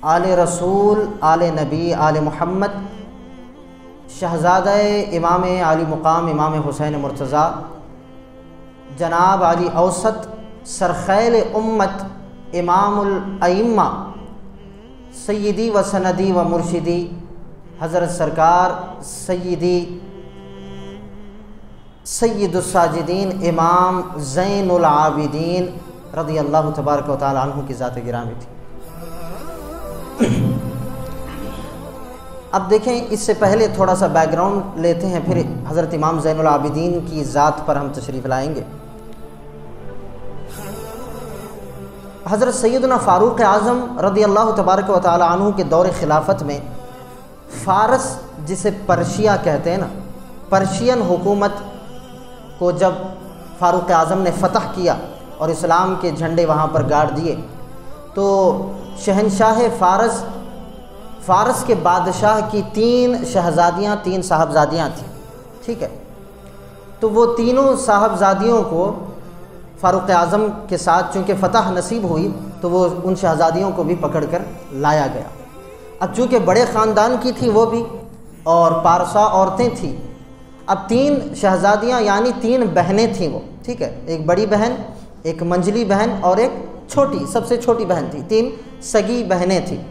آل رسول، آل نبی، آل محمد، شہزادہ امام عالی مقام امام حسین مرتضیٰ، جناب علی اوسط سرخیل امت امام الائمہ سیدی و سندی و مرشدی حضرت سرکار سیدی سید الساجدین امام زین العابدین رضی اللہ تبارک و تعالی عنہ کی ذات گرامی تھی۔ اب دیکھیں، اس سے پہلے تھوڑا سا بیک گراؤنڈ لیتے ہیں، پھر حضرت امام زین العابدین کی ذات پر ہم تشریف لائیں گے۔ حضرت سیدنا فاروق اعظم رضی اللہ تبارک و تعالی عنہ کے دور خلافت میں فارس، جسے پرشیا کہتے ہیں نا، پرشین حکومت کو جب فاروق اعظم نے فتح کیا اور اسلام کے جھنڈے وہاں پر گاڑ دیے، تو شہنشاہ فارس کے بادشاہ کی 3 شہزادیاں، 3 صاحبزادیاں تھیں، ٹھیک ہے۔ تو وہ تینوں صاحبزادیوں کو فاروق اعظم کے ساتھ چونکہ فتح نصیب ہوئی تو وہ ان شہزادیوں کو بھی پکڑ کر لایا گیا۔ اب چونکہ بڑے خاندان کی تھی وہ بھی، اور پارسا عورتیں تھیں، اب 3 شہزادیاں یعنی 3 بہنیں تھیں وہ، ٹھیک ہے، ایک بڑی بہن، ایک منجلی بہن اور ایک چھوٹی، سب سے چھوٹی بہن تھی، 3 سگی بہنیں تھیں۔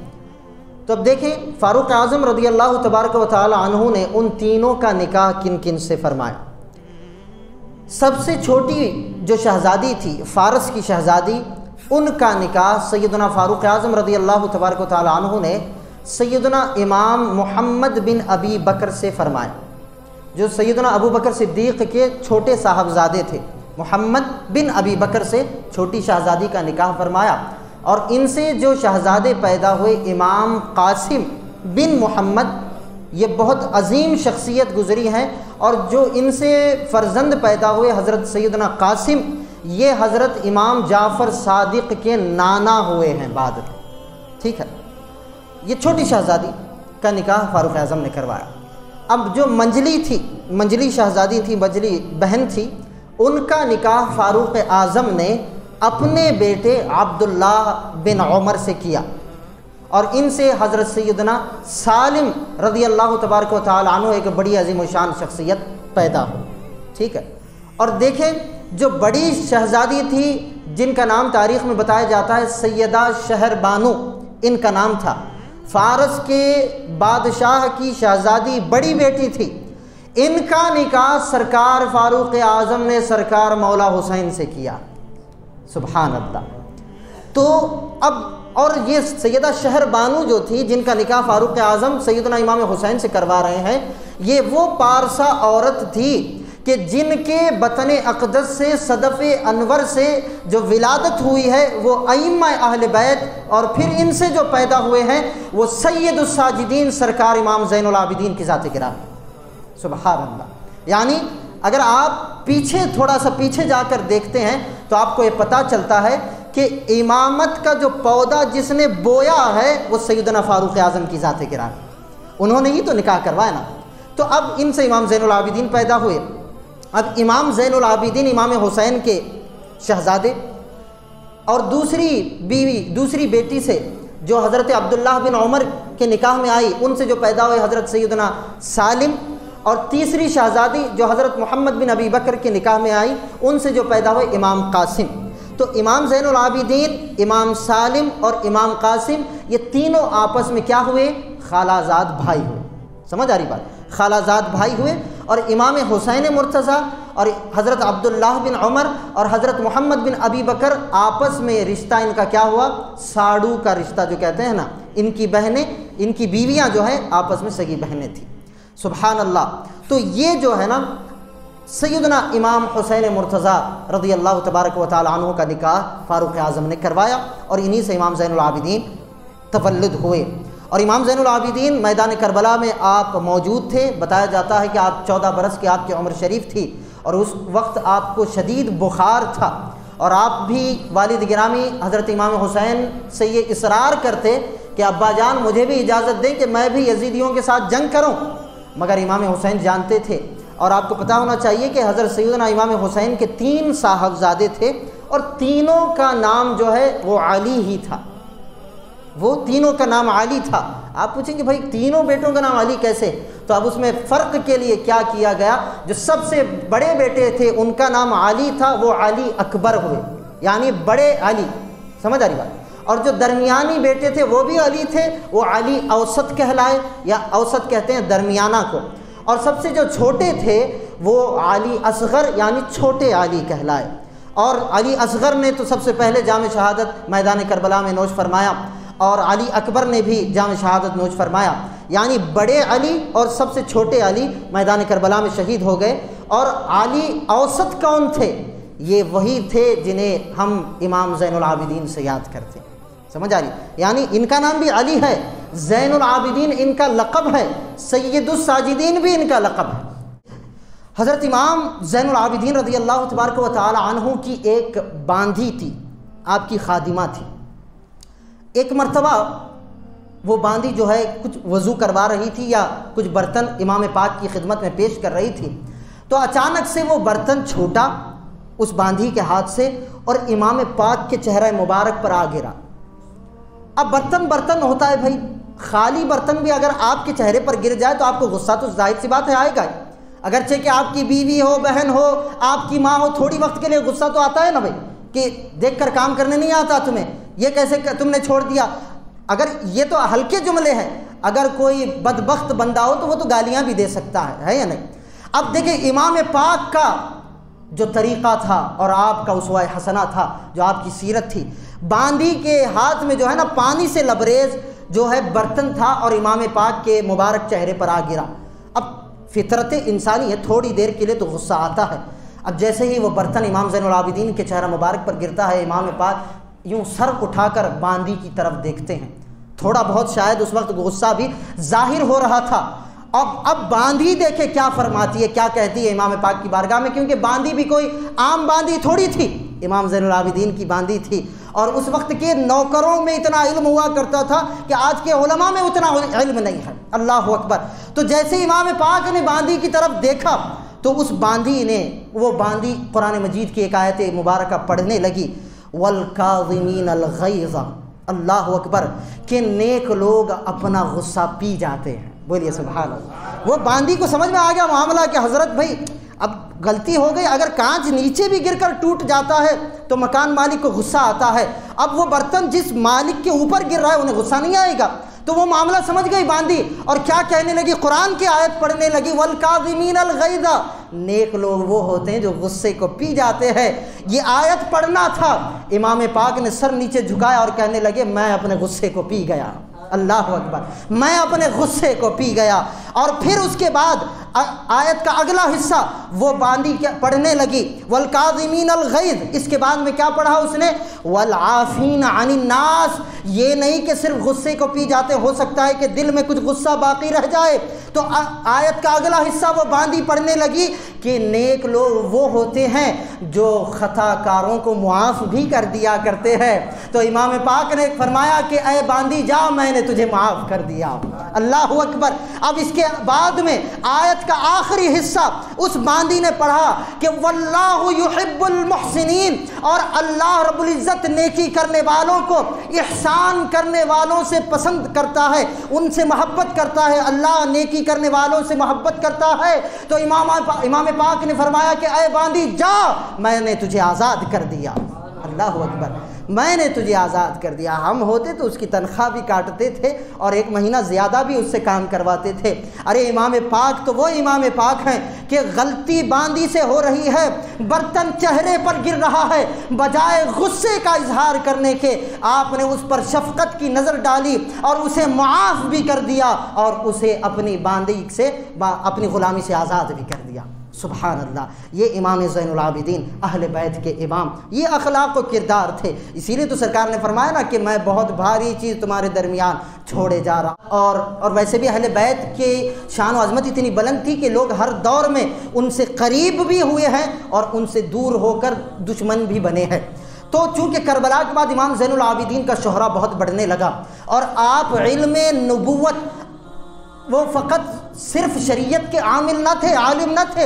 تو اب دیکھیں فاروق اعظم رضی اللہ تبارک و تعالی عنہ نے ان تینوں کا نکاح کن کن سے فرمایا۔ سب سے چھوٹی جو شہزادی تھی، فارس کی شہزادی، ان کا نکاح سیدنا فاروق اعظم رضی اللہ تبارک و تعالی عنہ نے سیدنا امام محمد بن ابی بکر سے فرمایا، جو سیدنا ابو بکر صدیق کے چھوٹے صاحبزادے تھے۔ محمد بن ابی بکر سے چھوٹی شہزادی کا نکاح فرمایا، اور ان سے جو شہزادے پیدا ہوئے امام قاسم بن محمد، یہ بہت عظیم شخصیت گزری ہیں، اور جو ان سے فرزند پیدا ہوئے حضرت سیدنا قاسم، یہ حضرت امام جعفر صادق کے نانا ہوئے ہیں بعد میں، ٹھیک ہے۔ یہ چھوٹی شہزادی کا نکاح فاروق اعظم نے کروایا۔ اب جو منجلی شہزادی تھی، منجلی بہن تھی، ان کا نکاح فاروق اعظم نے اپنے بیٹے عبداللہ بن عمر سے کیا، اور ان سے حضرت سیدنا سالم رضی اللہ تبارک و تعالی عنہ ایک بڑی عظیم الشان شخصیت پیدا ہو، ٹھیک ہے۔ اور دیکھیں جو بڑی شہزادی تھی، جن کا نام تاریخ میں بتایا جاتا ہے سیدہ شہر بانو، ان کا نام تھا، فارس کے بادشاہ کی شہزادی بڑی بیٹی تھی، ان کا نکاح سرکار فاروق اعظم نے سرکار مولا حسین سے کیا، سبحان اللہ۔ تو اب اور یہ سیدہ شہر بانو جو تھی، جن کا نکاح فاروق اعظم سیدنا امام حسین سے کروا رہے ہیں، یہ وہ پارسا عورت تھی کہ جن کے بطن اقدس سے صدف انور سے جو ولادت ہوئی ہے وہ ائمہ اہل بیت، اور پھر ان سے جو پیدا ہوئے ہیں وہ سید الساجدین سرکار امام زین العابدین کی ذات گرامی، سبحان اللہ۔ یعنی اگر آپ تھوڑا سا پیچھے جا کر دیکھتے ہیں تو آپ کو یہ پتہ چلتا ہے کہ امامت کا جو پودا جس نے بویا ہے وہ سیدنا فاروق اعظم کی ذات گرامی، انہوں نے ہی تو نکاح کروایا نا۔ تو اب ان سے امام زین العابدین پیدا ہوئے۔ اب امام زین العابدین امام حسین کے شہزادے، اور دوسری بیٹی سے جو حضرت عبداللہ بن عمر کے نکاح میں آئی، ان سے جو پیدا ہوئے حضرت سیدنا سالم، اور تیسری شہزادی جو حضرت محمد بن ابی بکر کے نکاح میں آئی، ان سے جو پیدا ہوئے امام قاسم۔ تو امام زین العابدین، امام سالم اور امام قاسم، یہ تینوں آپس میں کیا ہوئے؟ خالہ زاد بھائی ہوئے، سمجھ آ رہی بات؟ خالہ زاد بھائی ہوئے، اور امام حسین مرتضیٰ اور حضرت عبداللہ بن عمر اور حضرت محمد بن ابی بکر آپس میں رشتہ ان کا کیا ہوا؟ ساڑو کا رشتہ جو کہتے ہیں نا، ان کی بہنیں، ان کی بیویاں جو ہیں آپس میں سگی بہنیں تھیں، سبحان اللہ۔ تو یہ جو ہے نا سیدنا امام حسین مرتضیٰ رضی اللہ تبارک و تعالی عنہ کا نکاح فاروق اعظم نے کروایا، اور انہی سے امام زین العابدین تولد ہوئے۔ اور امام زین العابدین میدان کربلا میں آپ موجود تھے، بتایا جاتا ہے کہ آپ 14 برس کی آپ کی عمر شریف تھی، اور اس وقت آپ کو شدید بخار تھا، اور آپ بھی والد گرامی حضرت امام حسین سے یہ اصرار کرتے کہ ابا جان مجھے بھی اجازت دیں کہ میں بھی یزیدیوں کے ساتھ جنگ کروں، مگر امام حسین جانتے تھے، اور آپ کو پتہ ہونا چاہیے کہ حضرت سیدنا امام حسین کے 3 صاحبزادے تھے، اور تینوں کا نام جو ہے وہ علی ہی تھا، وہ تینوں کا نام علی تھا۔ آپ پوچھیں کہ بھائی تینوں بیٹوں کا نام علی کیسے؟ تو اب اس میں فرق کے لیے کیا کیا گیا، جو سب سے بڑے بیٹے تھے ان کا نام علی تھا، وہ علی اکبر ہوئے، یعنی بڑے علی، سمجھ آ رہی بات؟ اور جو درمیانی بیٹے تھے وہ بھی علی تھے، وہ علی اوسط کہلائے، یا اوسط کہتے ہیں درمیانہ کو، اور سب سے جو چھوٹے تھے وہ علی اصغر یعنی چھوٹے علی کہلائے۔ اور علی اصغر نے تو سب سے پہلے جام شہادت میدان کربلا میں نوش فرمایا، اور علی اکبر نے بھی جام شہادت نوش فرمایا، یعنی بڑے علی اور سب سے چھوٹے علی میدان کربلا میں شہید ہو گئے۔ اور علی اوسط کون تھے؟ یہ وہی تھے جنہیں ہم امام زین العابدین سے یاد کرتے ہیں، سمجھ آ رہی؟ یعنی ان کا نام بھی علی ہے، زین العابدین ان کا لقب ہے، سید الساجدین بھی ان کا لقب ہے۔ حضرت امام زین العابدین رضی اللہ تبارک و تعالی عنہ کی ایک باندھی تھی، آپ کی خادمہ تھی۔ ایک مرتبہ وہ باندھی جو ہے کچھ وضو کروا رہی تھی یا کچھ برتن امام پاک کی خدمت میں پیش کر رہی تھی، تو اچانک سے وہ برتن چھوٹا اس باندھی کے ہاتھ سے اور امام پاک کے چہرہ مبارک پر آ گرا۔ اب برتن ہوتا ہے بھائی، خالی برتن بھی اگر آپ کے چہرے پر گر جائے تو آپ کو غصہ تو ظاہر سی بات ہے آئے گا، اگرچہ کہ آپ کی بیوی ہو، بہن ہو، آپ کی ماں ہو، تھوڑی وقت کے لیے غصہ تو آتا ہے نا بھائی، کہ دیکھ کر کام کرنے نہیں آتا تمہیں، یہ کیسے تم نے چھوڑ دیا۔ اگر یہ تو ہلکے جملے ہیں، اگر کوئی بدبخت بندہ ہو تو وہ تو گالیاں بھی دے سکتا ہے یا نہیں؟ اب دیکھیں امام پاک کا جو طریقہ تھا اور آپ کا اسوہ حسنہ تھا، جو آپ کی سیرت تھی، باندھی کے ہاتھ میں جو ہے نا پانی سے لبریز جو ہے برتن تھا اور امام پاک کے مبارک چہرے پر آ گرا۔ اب فطرت انسانی ہے، تھوڑی دیر کے لیے تو غصہ آتا ہے۔ اب جیسے ہی وہ برتن امام زین العابدین کے چہرہ مبارک پر گرتا ہے، امام پاک یوں سر اٹھا کر باندھی کی طرف دیکھتے ہیں، تھوڑا بہت شاید اس وقت غصہ بھی ظاہر ہو رہا تھا۔ اب باندھی دیکھے کیا فرماتی ہے، کیا کہتی ہے امام پاک کی بارگاہ میں، کیونکہ باندھی بھی کوئی عام باندھی تھوڑی تھی، امام زین العابدین کی باندھی تھی، اور اس وقت کے نوکروں میں اتنا علم ہوا کرتا تھا کہ آج کے علماء میں اتنا علم نہیں ہے، اللہ اکبر۔ تو جیسے امام پاک نے باندھی کی طرف دیکھا تو اس باندھی نے، وہ باندھی قرآن مجید کی ایک آیت مبارکہ پڑھنے لگی، والکاظمین الغیظ، اللہ اکبر، کہ نیک لوگ اپنا غصہ پی جاتے ہیں، بولیے سبحان اللہ۔ وہ باندھی کو سمجھ میں آ گیا معاملہ کہ حضرت بھائی اب غلطی ہو گئی، اگر کانچ نیچے بھی گر کر ٹوٹ جاتا ہے تو مکان مالک کو غصہ آتا ہے، اب وہ برتن جس مالک کے اوپر گر رہا ہے انہیں غصہ نہیں آئے گا، تو وہ معاملہ سمجھ گئی باندھی، اور کیا کہنے لگی، قرآن کی آیت پڑھنے لگی، والکاظمین الغیظ، نیک لوگ وہ ہوتے ہیں جو غصے کو پی جاتے ہیں۔ یہ آیت پڑھنا تھا، امام پاک نے سر نیچے جھکایا اور کہنے لگے میں اپنے غصے کو پی گیا، اللہ اکبر، میں اپنے غصے کو پی گیا۔ اور پھر اس کے بعد آیت کا اگلا حصہ وہ باندھی پڑھنے لگی، والکاظمین الغیظ، اس کے بعد میں کیا پڑھا اس نے، والعافین عن الناس، یہ نہیں کہ صرف غصے کو پی جاتے، ہو سکتا ہے کہ دل میں کچھ غصہ باقی رہ جائے، تو آیت کا اگلا حصہ وہ باندھی پڑھنے لگی کہ نیک لوگ وہ ہوتے ہیں جو خطا کاروں کو معاف بھی کر دیا کرتے ہیں۔ تو امام پاک نے فرمایا کہ اے باندھی جا، میں نے تجھے معاف کر دیا، اللہ اکبر۔ اب اس کے بعد میں آیت کا آخری حصہ اس باندھی نے پڑھا کہ واللہ یحب المحسنین، اور اللہ رب العزت نیکی کرنے والوں کو، احسان کرنے والوں سے پسند کرتا ہے، ان سے محبت کرتا ہے، اللہ نیکی کرنے والوں سے محبت کرتا ہے۔ تو امام پاک نے فرمایا کہ اے باندھی جا، میں نے تجھے آزاد کر دیا، اللہ اکبر، میں نے تجھے آزاد کر دیا۔ ہم ہوتے تو اس کی تنخواہ بھی کاٹتے تھے اور 1 مہینہ زیادہ بھی اس سے کام کرواتے تھے۔ ارے امام پاک تو وہ امام پاک ہیں کہ غلطی باندھی سے ہو رہی ہے، برتن چہرے پر گر رہا ہے، بجائے غصے کا اظہار کرنے کے آپ نے اس پر شفقت کی نظر ڈالی اور اسے معاف بھی کر دیا اور اسے اپنی باندھی سے، اپنی غلامی سے آزاد بھی کر دیا، سبحان اللہ۔ یہ امام زین العابدین اہل بیت کے امام، یہ اخلاق و کردار تھے۔ اسی لیے تو سرکار نے فرمایا نا کہ میں بہت بھاری چیز تمہارے درمیان چھوڑے جا رہا، اور ویسے بھی اہل بیت کی شان و عظمت اتنی بلند تھی کہ لوگ ہر دور میں ان سے قریب بھی ہوئے ہیں اور ان سے دور ہو کر دشمن بھی بنے ہیں۔ تو چونکہ کربلا کے بعد امام زین العابدین کا شہرہ بہت بڑھنے لگا، اور آپ علم نبوت، وہ فقط صرف شریعت کے عامل نہ تھے، عالم نہ تھے،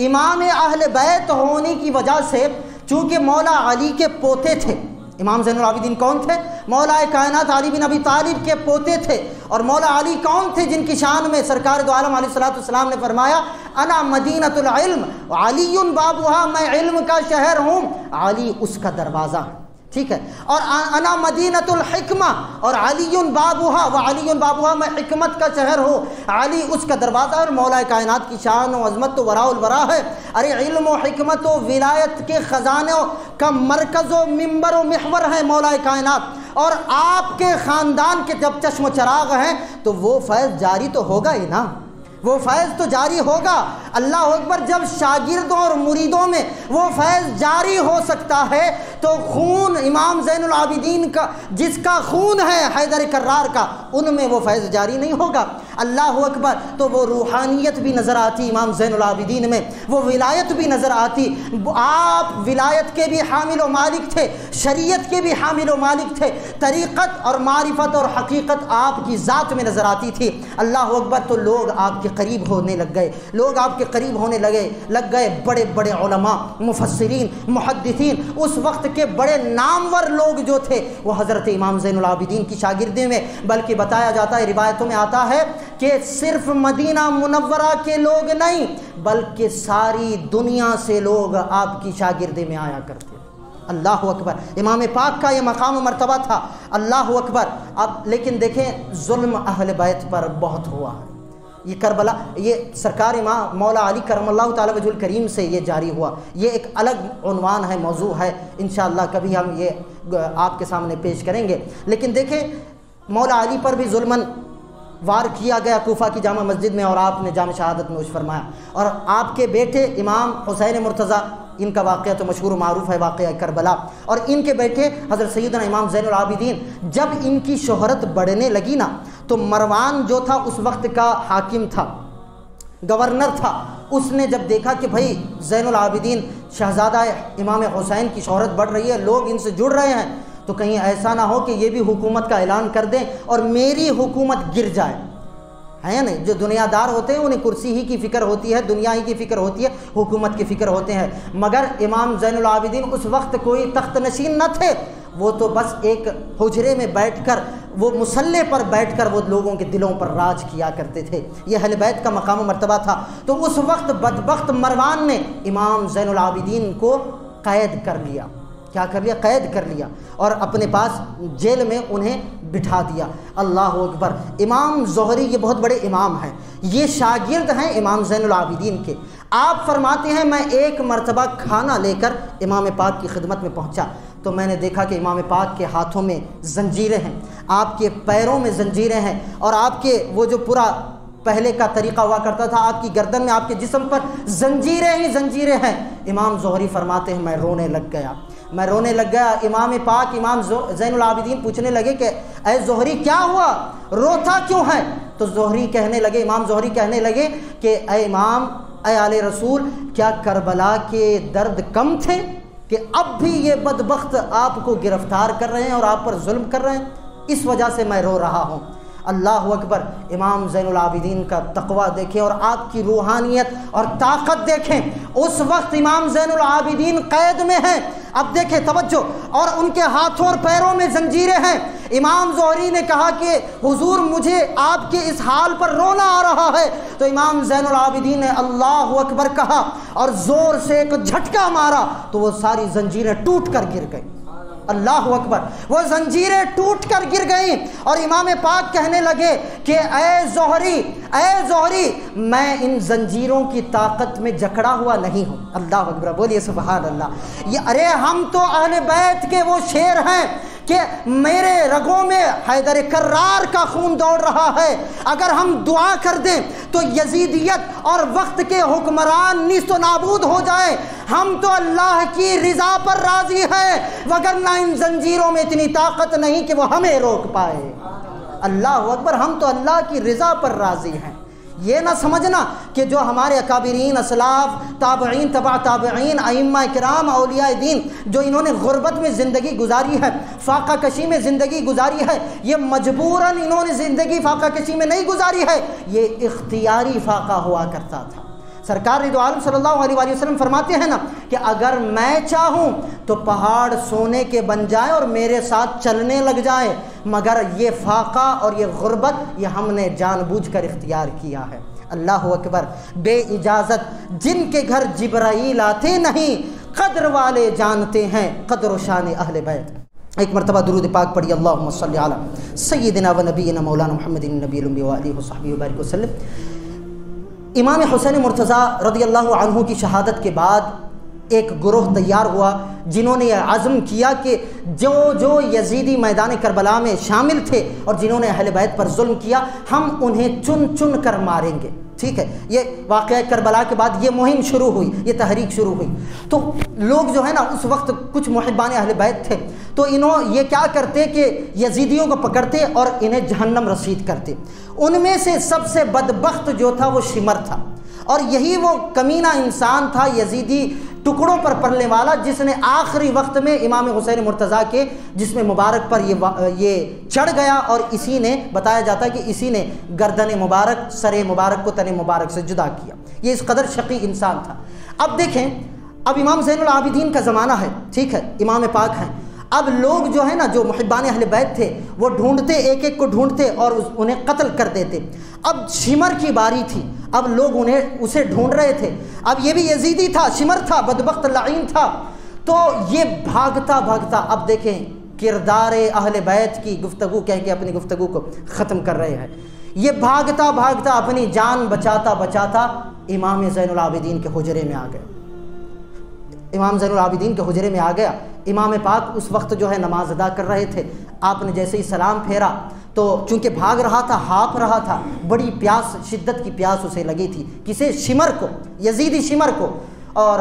امام اہل بیت ہونے کی وجہ سے چونکہ مولا علی کے پوتے تھے، امام زین العابدین کون تھے؟ مولا کائنات علی بن ابی طالب کے پوتے تھے. اور مولا علی کون تھے جن کی شان میں سرکار دو عالم علیہ الصلوۃ والسلام نے فرمایا انا مدینۃ العلم علی بابها، میں علم کا شہر ہوں، علی اس کا دروازہ ہے. ٹھیک ہے. اور انا مدینۃ الحکمہ، اور علی بابها وعلی بابها، میں حکمت کا شہر ہوں، علی اس کا دروازہ. اور مولا کائنات کی شان و عظمت تو وراء الورا ہے. ارے علم و حکمت و ولایت کے خزانوں کا مرکز و منبر و محور ہے مولا کائنات. اور آپ کے خاندان کے جب چشم و چراغ ہیں تو وہ فیض جاری تو ہوگا ہی نا، وہ فیض تو جاری ہوگا. اللہ اکبر. جب شاگردوں اور مریدوں میں وہ فیض جاری ہو سکتا ہے تو خون امام زین العابدین کا، جس کا خون ہے حیدر کرار کا، ان میں وہ فیض جاری نہیں ہوگا. اللہ اکبر. تو وہ روحانیت بھی نظر آتی امام زین العابدین میں، وہ ولایت بھی نظر آتی. آپ ولایت کے بھی حامل و مالک تھے، شریعت کے بھی حامل و مالک تھے، طریقت اور معرفت اور حقیقت آپ کی ذات میں نظر آتی تھی. اللہ اکبر. تو لوگ آپ کے قریب ہونے لگ گئے، لوگ آپ کے قریب ہونے لگ گئے. بڑے بڑے علماء، مفسرین، محدثین، اس وقت کے بڑے نامور لوگ جو تھے وہ حضرت امام زین العابدین کی شاگردی میں، بلکہ بتایا جاتا ہے، روایتوں میں آتا ہے کہ صرف مدینہ منورہ کے لوگ نہیں بلکہ ساری دنیا سے لوگ آپ کی شاگردی میں آیا کرتے. اللہ اکبر. امام پاک کا یہ مقام و مرتبہ تھا. اللہ اکبر. اب لیکن دیکھیں ظلم اہل بیت پر بہت ہوا ہے. یہ کربلا، یہ سرکار امام مولا علی کرم اللہ تعالی وجہ الکریم سے یہ جاری ہوا. یہ ایک الگ عنوان ہے، موضوع ہے، انشاءاللہ کبھی ہم یہ آپ کے سامنے پیش کریں گے. لیکن دیکھیں مولا علی پر بھی ظلماً وار کیا گیا کوفہ کی جامع مسجد میں، اور آپ نے جام شہادت نوش فرمایا. اور آپ کے بیٹے امام حسین مرتضیٰ، ان کا واقعہ تو مشہور و معروف ہے، واقعہ کربلا. اور ان کے بیٹے حضرت سیدنا امام زین العابدین، جب ان کی شہرت بڑھنے لگی نا تو مروان جو تھا اس وقت کا حاکم تھا، گورنر تھا، اس نے جب دیکھا کہ بھائی زین العابدین شہزادہ امام حسین کی شہرت بڑھ رہی ہے، لوگ ان سے جڑ رہے ہیں، تو کہیں ایسا نہ ہو کہ یہ بھی حکومت کا اعلان کر دیں اور میری حکومت گر جائے. ہے نہیں، جو دنیا دار ہوتے ہیں انہیں کرسی ہی کی فکر ہوتی ہے، دنیا ہی کی فکر ہوتی ہے، حکومت کی فکر ہوتے ہیں. مگر امام زین العابدین اس وقت کوئی تخت نشین نہ تھے، وہ تو بس ایک حجرے میں بیٹھ کر، وہ مسلح پر بیٹھ کر وہ لوگوں کے دلوں پر راج کیا کرتے تھے. یہ اہل بیت کا مقام و مرتبہ تھا. تو اس وقت بدبخت مروان نے امام زین العابدین کو قید کر لیا. کیا کر لیا؟ قید کر لیا، اور اپنے پاس جیل میں انہیں بٹھا دیا. اللہ اکبر. امام زہری یہ بہت بڑے امام ہیں، یہ شاگرد ہیں امام زین العابدین کے. آپ فرماتے ہیں میں ایک مرتبہ کھانا لے کر امام پاک کی خدمت میں پہنچا تو میں نے دیکھا کہ امام پاک کے ہاتھوں میں زنجیریں ہیں، آپ کے پیروں میں زنجیریں ہیں، اور آپ کے وہ جو پورا پہلے کا طریقہ ہوا کرتا تھا، آپ کی گردن میں، آپ کے جسم پر زنجیریں ہی زنجیریں ہیں. امام زہری فرماتے ہیں میں رونے لگ گیا. امام پاک امام زین العابدین پوچھنے لگے کہ اے زہری کیا ہوا، روتا کیوں ہے؟ تو امام زہری کہنے لگے کہ اے امام، اے آل رسول، کیا کربلا کے درد کم تھے کہ اب بھی یہ بدبخت آپ کو گرفتار کر رہے ہیں اور آپ پر ظلم کر رہے ہیں؟ اس وجہ سے میں رو رہا ہوں. اللہ اکبر. امام زین العابدین کا تقویٰ دیکھیں اور آپ کی روحانیت اور طاقت دیکھیں. اس وقت امام زین العابدین قید میں ہیں. اب دیکھیں توجہ، اور ان کے ہاتھوں اور پیروں میں زنجیریں ہیں. امام زہری نے کہا کہ حضور مجھے آپ کے اس حال پر رونا آ رہا ہے. تو امام زین العابدین نے اللہ اکبر کہا اور زور سے ایک جھٹکا مارا تو وہ ساری زنجیریں ٹوٹ کر گر گئیں. اللہ اکبر. وہ زنجیریں ٹوٹ کر گر گئیں اور امام پاک کہنے لگے کہ اے زہری میں ان زنجیروں کی طاقت میں جکڑا ہوا نہیں ہوں. اللہ اکبر. بولیے سبحان اللہ. ارے ہم تو اہل بیت کے وہ شیر ہیں کہ میرے رگوں میں حیدر کرار کا خون دوڑ رہا ہے. اگر ہم دعا کر دیں تو یزیدیت اور وقت کے حکمران نیست و نابود ہو جائے. ہم تو اللہ کی رضا پر راضی ہیں، وگرنہ ان زنجیروں میں اتنی طاقت نہیں کہ وہ ہمیں روک پائے. اللہ اکبر. ہم تو اللہ کی رضا پر راضی ہیں. یہ نہ سمجھنا کہ جو ہمارے اکابرین، اسلاف، تابعین، تبع تابعین، ائمہ کرام، اولیاء دین، جو انہوں نے غربت میں زندگی گزاری ہے، فاقہ کشی میں زندگی گزاری ہے، یہ مجبوراً انہوں نے زندگی فاقہ کشی میں نہیں گزاری ہے، یہ اختیاری فاقہ ہوا کرتا تھا. سرکار دو عالم صلی اللہ علیہ وآلہ وسلم فرماتے ہیں نا کہ اگر میں چاہوں تو پہاڑ سونے کے بن جائے اور میرے ساتھ چلنے لگ جائے، مگر یہ فاقہ اور یہ غربت یہ ہم نے جان بوجھ کر اختیار کیا ہے۔ اللہ اکبر، بے اجازت جن کے گھر جبرائیل آتے نہیں، قدر والے جانتے ہیں قدر و شان اہل بیت۔ ایک مرتبہ درود پاک پڑھی، اللہم صلی علی سیدنا و نبینا مولانا محمد النبی الامی و آلہ وصحبہ وبارک وسلم۔ امام حسین مرتضیٰ رضی اللہ عنہ کی شہادت کے بعد ایک گروہ تیار ہوا جنہوں نے یہ عزم کیا کہ جو یزیدی میدان کربلا میں شامل تھے اور جنہوں نے اہل بیت پر ظلم کیا، ہم انہیں چن چن کر ماریں گے۔ ٹھیک ہے، یہ واقعہ کربلا کے بعد یہ مہم شروع ہوئی، یہ تحریک شروع ہوئی۔ تو لوگ جو ہے نا اس وقت کچھ محبان اہل بیت تھے، تو یہ کیا کرتے کہ یزیدیوں کو پکڑتے اور انہیں جہنم رسید کرتے۔ ان میں سے سب سے بدبخت جو تھا وہ شمر تھا، اور یہی وہ کمینہ انسان تھا، یزیدی ٹکڑوں پر پڑنے والا، جس نے آخری وقت میں امام حسین مرتضیٰ کے جسم مبارک پر یہ چڑھ گیا، اور اسی نے بتایا جاتا ہے کہ اسی نے گردن مبارک، سر مبارک کو تن مبارک سے جدا کیا۔ یہ اس قدر شقی انسان تھا۔ اب دیکھیں، اب امام زین العابدین کا زمانہ ہے، ٹھیک ہے، امام پاک ہیں۔ اب لوگ جو ہے نا، جو محبان اہل بیت تھے، وہ ڈھونڈتے، ایک ایک کو ڈھونڈتے اور انہیں قتل کر دیتے۔ اب شمر کی باری تھی، اب لوگ اسے ڈھونڈ رہے تھے۔ اب یہ بھی یزیدی تھا، شمر تھا، بدبخت لعین تھا، تو یہ بھاگتا بھاگتا، اب دیکھیں کردار اہل بیت کی گفتگو کہہ کے اپنی گفتگو کو ختم کر رہے ہیں۔ یہ بھاگتا بھاگتا اپنی جان بچاتا بچاتا امام زین العابدین کے حجرے میں آ گئے۔ امام زین العابدین کے حجرے میں آ گیا۔ امام پاک اس وقت جو ہے نماز ادا کر رہے تھے۔ آپ نے جیسے ہی سلام پھیرا تو چونکہ بھاگ رہا تھا، ہانپ رہا تھا، بڑی پیاس، شدت کی پیاس اسے لگی تھی، کسے؟ شمر کو، یزیدی شمر کو۔ اور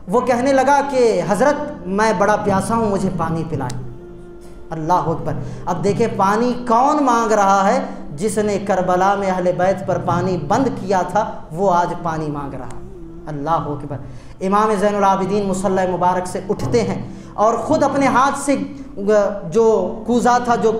وہ کہنے لگا کہ حضرت میں بڑا پیاسا ہوں، مجھے پانی پلائیں۔ اللہ اکبر۔ اب دیکھیں پانی کون مانگ رہا ہے؟ جس نے کربلا میں اہل بیت پر پانی بند کیا تھا، وہ آج پانی مانگ رہا۔ اللہ اکبر۔ امام زین العابدین مصلی مبارک سے اٹھتے ہیں اور خود اپنے ہاتھ سے جو کوزہ تھا، جو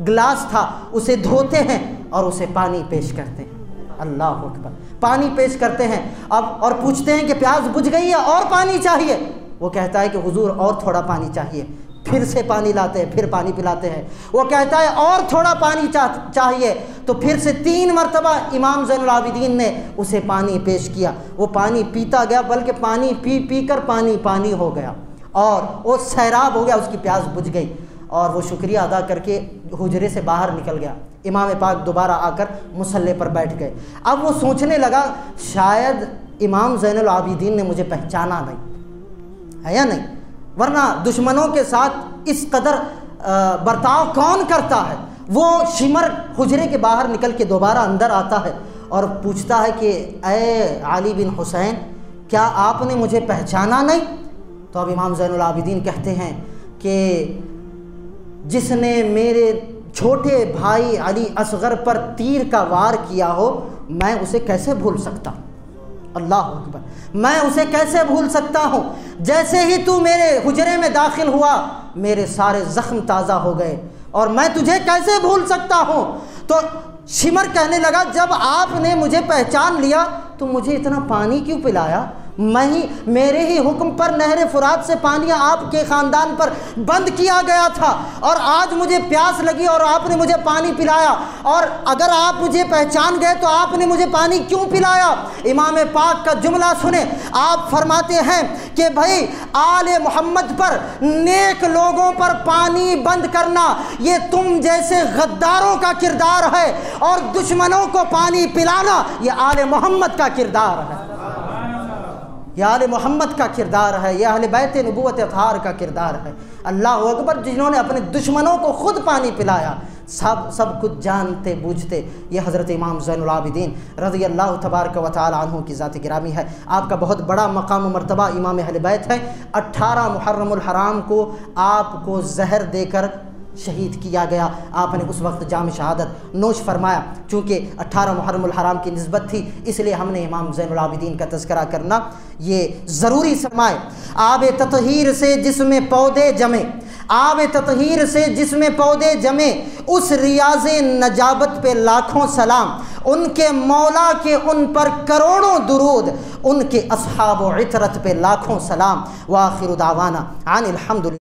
گلاس تھا، اسے دھوتے ہیں اور اسے پانی پیش کرتے ہیں۔ اللہ اکبر۔ پانی پیش کرتے ہیں اب، اور پوچھتے ہیں کہ پیاس بجھ گئی ہے اور پانی چاہیے؟ وہ کہتا ہے کہ حضور اور تھوڑا پانی چاہیے۔ پھر سے پانی لاتے ہیں، پھر پانی پلاتے ہیں۔ وہ کہتا ہے اور تھوڑا پانی چاہیے، تو پھر سے 3 مرتبہ امام زین العابدین نے اسے پانی پیش کیا۔ وہ پانی پیتا گیا، بلکہ پانی پی پی کر پانی ہو گیا، اور وہ سیراب ہو گیا، اس کی پیاس بجھ گئی، اور وہ شکریہ ادا کر کے حجرے سے باہر نکل گیا۔ امام پاک دوبارہ آ کر مصلی پر بیٹھ گئے۔ اب وہ سوچنے لگا شاید امام زین العابدین نے مجھے پہچانا نہیں ہے، یا نہیں، ورنہ دشمنوں کے ساتھ اس قدر برتاؤ کون کرتا ہے؟ وہ شمر حجرے کے باہر نکل کے دوبارہ اندر آتا ہے اور پوچھتا ہے کہ اے علی بن حسین، کیا آپ نے مجھے پہچانا نہیں؟ تو اب امام زین العابدین کہتے ہیں کہ جس نے میرے چھوٹے بھائی علی اصغر پر تیر کا وار کیا ہو، میں اسے کیسے بھول سکتا؟ اللہ اکبر۔ میں اسے کیسے بھول سکتا ہوں؟ جیسے ہی تو میرے حجرے میں داخل ہوا، میرے سارے زخم تازہ ہو گئے، اور میں تجھے کیسے بھول سکتا ہوں؟ تو شمر کہنے لگا جب آپ نے مجھے پہچان لیا تو مجھے اتنا پانی کیوں پلایا؟ میرے ہی حکم پر نہر فرات سے پانی آپ کے خاندان پر بند کیا گیا تھا، اور آج مجھے پیاس لگی اور آپ نے مجھے پانی پلایا، اور اگر آپ مجھے پہچان گئے تو آپ نے مجھے پانی کیوں پلایا؟ امام پاک کا جملہ سنیں، آپ فرماتے ہیں کہ بھائی آل محمد پر، نیک لوگوں پر پانی بند کرنا یہ تم جیسے غداروں کا کردار ہے، اور دشمنوں کو پانی پلانا یہ آل محمد کا کردار ہے، یہ آل محمد کا کردار ہے، یہ اہل بیت نبوت اطہار کا کردار ہے۔ اللہ اکبر۔ جنہوں نے اپنے دشمنوں کو خود پانی پلایا، سب کچھ جانتے بوجھتے، یہ حضرت امام زین العابدین رضی اللہ تبارک و تعالی عنہ کی ذات گرامی ہے۔ آپ کا بہت بڑا مقام و مرتبہ امام اہل بیت ہے۔ 18 محرم الحرام کو آپ کو زہر دے کر شہید کیا گیا۔ آپ نے اس وقت جام شہادت نوش فرمایا۔ چونکہ 18 محرم الحرام کی نسبت تھی، اس لیے ہم نے امام زین العابدین کا تذکرہ کرنا یہ ضروری سرمائے۔ آب تطہیر سے جس میں پودے جمے، آب تطہیر سے جس میں پودے جمے، اس ریاض نجابت پہ لاکھوں سلام، ان کے مولا کے ان پر کروڑوں درود، ان کے اصحاب و عطرت پہ لاکھوں سلام۔ وآخر دعوانا عن الحمد للہ۔